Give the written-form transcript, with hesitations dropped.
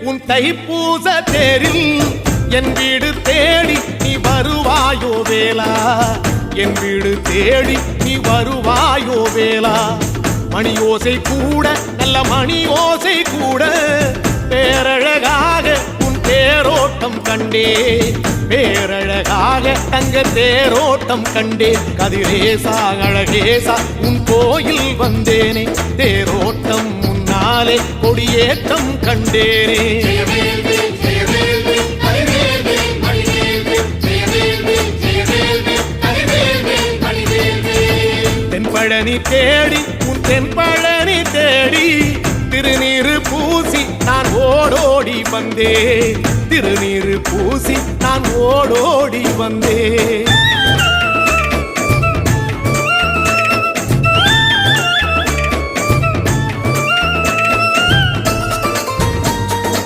உன் தைப்பூச தேரில் என் வீடு தேடி நீ வருவாயோ வேளா, என் வீடு தேடி நீ வருவாயோ வேளா. மணியோசை கூட நல்ல மணியோசை கூட பேரழகாக உன் தேரோட்டம் கண்டே, பேரழகாக தங்க தேரோட்டம் கண்டே. கதிரேசா அழகேசா உன் கோயில் வந்தேனே, தேரோட்டம் முன்னாலே கொடியேற்றம் கண்டேனே. தென்பழனி தேடி உன் தென்பழனி தேடி திருநீரு பூசி நான் ஓடோடி வந்தேன், திருநீரு பூசி நான் ஓடோடி வந்தேன்.